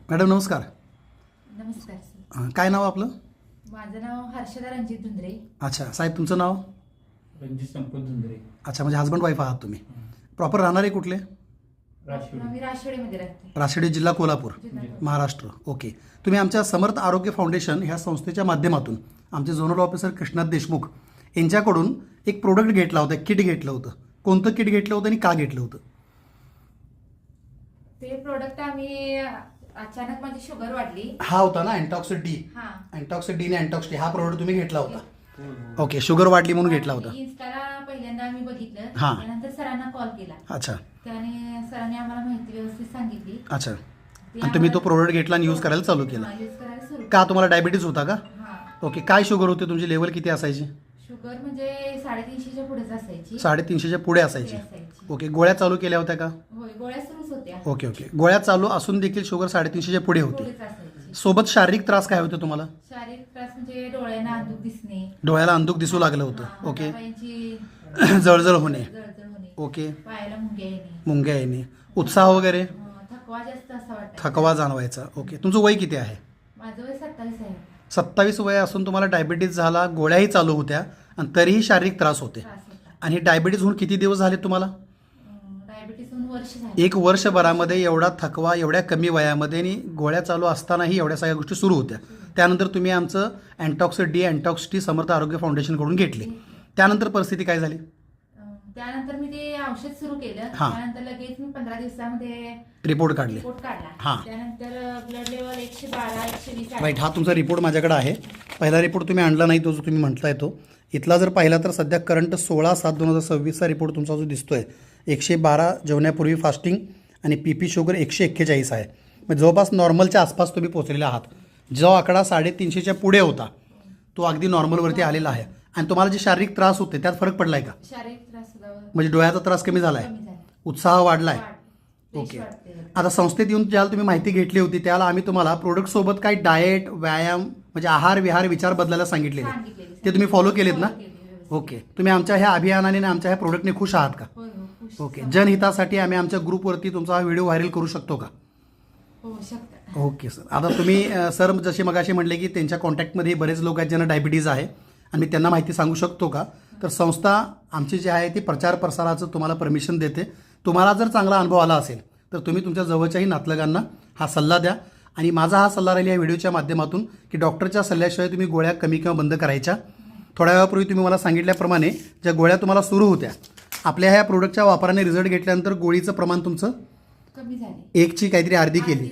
Madam नमस्कार. नमस्कार sir. काय नाव आपलं? माझं नाव हर्षदा रणजित धुंद्रे. अच्छा साहेब, तुमचं नाव? रणजित संपत धुंद्रे. अच्छा, म्हणजे हजबंड वाईफ आहात तुम्ही. प्रॉपर राहणारे कुठले? मी राशेवाडीमध्ये राहते. राशिवडी, जिल्हा कोल्हापूर, महाराष्ट्र. ओके. तुम्ही आमच्या समर्थ आरोग्य फाउंडेशन ह्या संस्थेच्या माध्यमातून आमचे झोनल ऑफिसर कृष्णात देशमुख यांच्याकडून एक प्रोडक्ट घेतला होता, किट घेतलं होतं. कोणतं किट घेतलं होतं आणि का घेतलं होतं? ते प्रोडक्ट आम्ही अचानक माझी शुगर वाढली. हा होता ना अँटॉक्स डी. हा. अँटॉक्स डी आणि अँटॉक्स डी हा प्रोडक्ट तुम्ही घेतला होता. ओके, शुगर वाढली म्हणून घेतला होता. इन्स्टाला पहिल्यांदा आम्ही बघितलं. हा. त्यानंतर सरांना कॉल केला. अच्छा त्याने सरांनी आम्हाला माहिती व्यवस्थित सांगितली. अच्छा. आणि तुम्ही तो प्रोडक्ट घेतला आणि यूज करायला चालू केला. यूज करायला सुरू का तुम्हाला डायबिटीज होता का? हा. ओके. काय शुगर होते तुमची? लेवल किती असायची? शुगर म्हणजे 350च्या पुढेच असायची. 350च्या पुढे असायची. ओके. गोळ्या चालू केल्या होत्या का? होय, गोळ्या सुरूच होत्या. Okay okay. गोळ्या चालू असून देखील शुगर 350च्या पुढे होती. पुढेच असायची. सोबत शारीरिक त्रास काय होते तुम्हाला? शारीरिक त्रास म्हणजे डोळ्यांना अंधुक दिसणे. डोळ्याला अंधुक दिसू लागलं होतं. हा, ओके. हातापायांची जळजळ होणे. जळजळ होणे. ओके. पायाला मुंग्या येणे. मुंग्या येणे. उत्साह वगैरे? थकवा जास्त असा वाटत. थकवा जाणवायचा. ओके. तुमचं वय किती आहे? माझं वय 27 आहे. 27 वय असून तुम्हाला डायबिटीज झाला, गोळ्याही चालू होत्या आणि तरीही शारीरिक त्रास होते. त्रास होता. आणि डायबिटीज होऊन किती दिवस झाले तुम्हाला? डायबिटीस होऊन वर्ष झाले. 1 वर्षभरामध्ये एवढा थकवा एवढ्या कमी वयामध्ये आणि गोळ्या चालू असतानाही एवढ्या सगळ्या गोष्टी सुरू होत्या. त्यानंतर तुम्ही आमचं अँटॉक्स डी अँटॉक्स टी समर्थ आरोग्य फाउंडेशनकडून घेतले. त्यानंतर परिस्थिती काय झाली? त्यानंतर मी ते औषध सुरू केलं. हा. त्यानंतर लगेच मी 15 दिवसामध्ये रिपोर्ट काढले. रिपोर्ट काढला. हा. त्यानंतर ब्लड लेवल 112 120 आलं. राईट. हा तुमचा रिपोर्ट माझ्याकडे आहे. पहिला रिपोर्ट तुम्ही आणला नाही, तो जो तुम्ही म्हटलाय तो. इथला जर पाहिला तर सध्या करंट 16/7/2026चा रिपोर्ट तुमचा जो दिसतोय 112 जेवण्यापूर्वी फास्टिंग आणि पी शुगर 141 आहे. म्हणजे जवळपास नॉर्मलच्या आसपास तुम्ही पोहोचलेले आहात. जो आकडा 350च्या पुढे होता तो अगदी नॉर्मलवरती आलेला आहे. आणि तुम्हाला जे शारीरिक त्रास होते त्यात फरक पडलाय का? शारीरिक त्रास सुद्धा म्हणजे डोळ्याचा त्रास कमी झालाय, कमी झाला. उत्साह वाढलाय. पेशी ओके. वाढते. आता संस्थेत येऊन ज्याला तुम्ही माहिती घेतली होती त्याला आम्ही तुम्हाला प्रोडक्ट सोबत काही डाएट, व्यायाम म्हणजे आहार विहार विचार बदलायला सांगितलेले, सांगितलेले. ते तुम्ही फॉलो केलेत ना? Follow केले व्यवस्थित. ओके. तुम्ही आमच्या ह्या अभियानाने आणि आमच्या ह्या प्रोडक्टने खुश आहात का? होय, हो, खुश. ओके. जनहितासाठी आम्ही आमच्या ग्रुपवरती तुमचा हा व्हिडिओ व्हायरल करू शकतो का? हो शकता. Okay sir. आता तुम्ही सर जसे मगाशी म्हटले की त्यांच्या कॉन्टॅक्टमध्ये बरेच लोक आहेत ज्यांना डायबिटीज आहे आणि मी त्यांना माहिती सांगू शकतो का? तर संस्था आमची जी आहे ती प्रचार प्रसाराचं तुम्हाला परमिशन देते. तुम्हाला जर चांगला अनुभव आला असेल तर तुम्ही तुमच्या जवळच्याही नातलगांना हा सल्ला द्या. आणि माझा हा सल्ला राहील या व्हिडिओच्या माध्यमातून की डॉक्टरच्या सल्ल्याशिवाय तुम्ही गोळ्या कमी किंवा बंद करायच्या. थोड्या वेळापूर्वी तुम्ही मला सांगितल्याप्रमाणे ज्या गोळ्या तुम्हाला सुरू होत्या, आपल्या ह्या प्रोडक्टच्या वापराने रिझल्ट घेतल्यानंतर गोळीचं प्रमाण तुमचं कमी झाले. 1ची काहीतरी अर्धी केली.